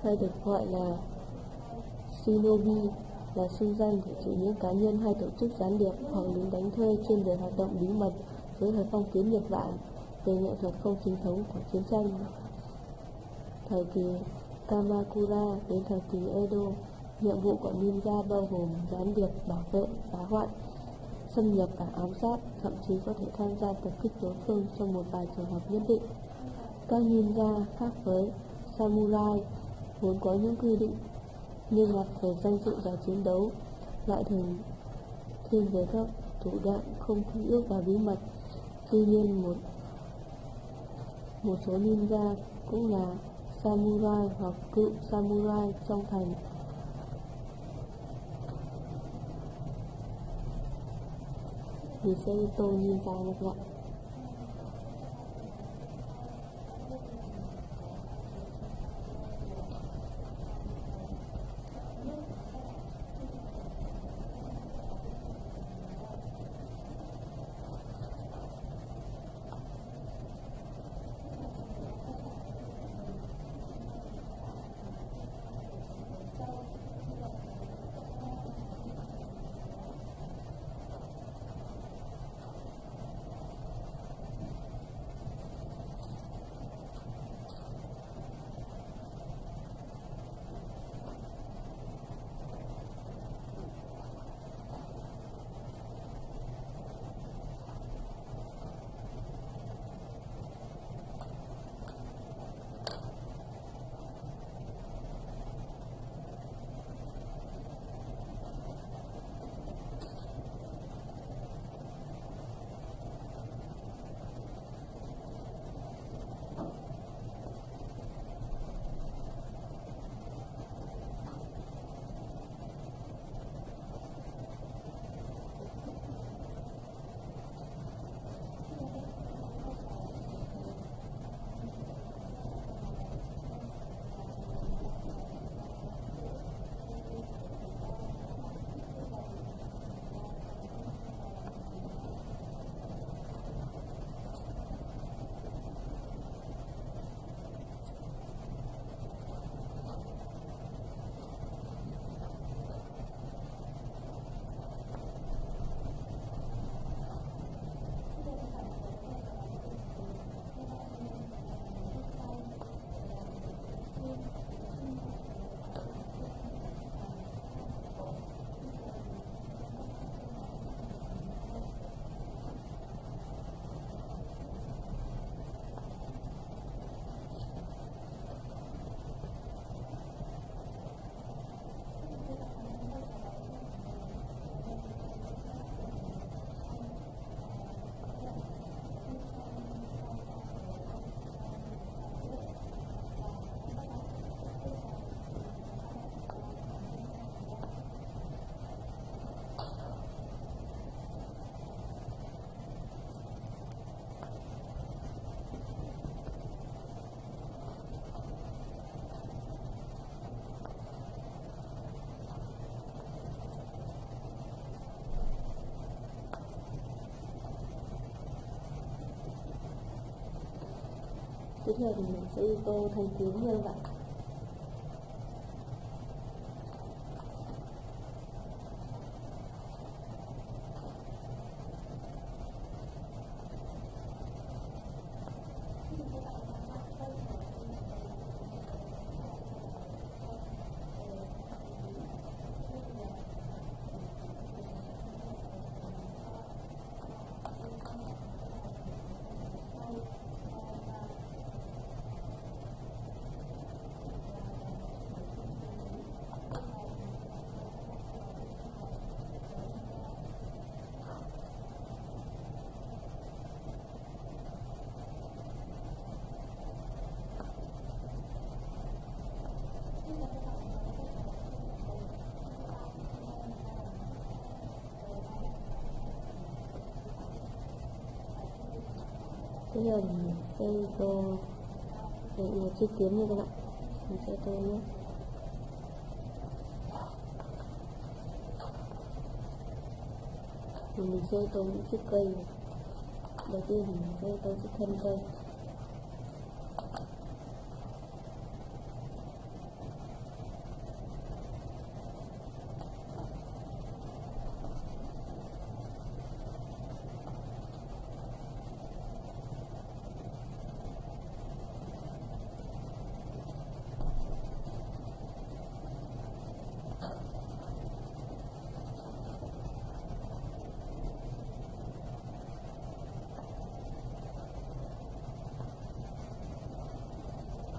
hay được gọi là shinobi, là xưng danh của chỉ những cá nhân hay tổ chức gián điệp hoặc lính đánh thuê chuyên về hoạt động bí mật dưới thời phong kiến Nhật Bản về nghệ thuật không chính thống của chiến tranh. Thời kỳ Kamakura đến thời kỳ Edo, nhiệm vụ của ninja bao gồm gián điệp, bảo vệ, phá hoại, xâm nhập và ám sát, thậm chí có thể tham gia tập kích đối phương trong một vài trường hợp nhất định. Các ninja khác với samurai vốn có những quy định nghiêm ngặt về danh dự và chiến đấu, lại thường thiên về các thủ đoạn không quy ước và bí mật. Tuy nhiên, một số ninja cũng là samurai hoặc cựu samurai trong thành vì Seito ninja ngược lại. Tiếp theo thì mình sẽ đi tô thanh kiếm như vậy. Tiếp theo mình sẽ tô một chiếc kiếm như các bạn. Mình sẽ tô nhé. Mình sẽ tô những chiếc cây. Đầu tiên thì mình sẽ tô chiếc thân cây.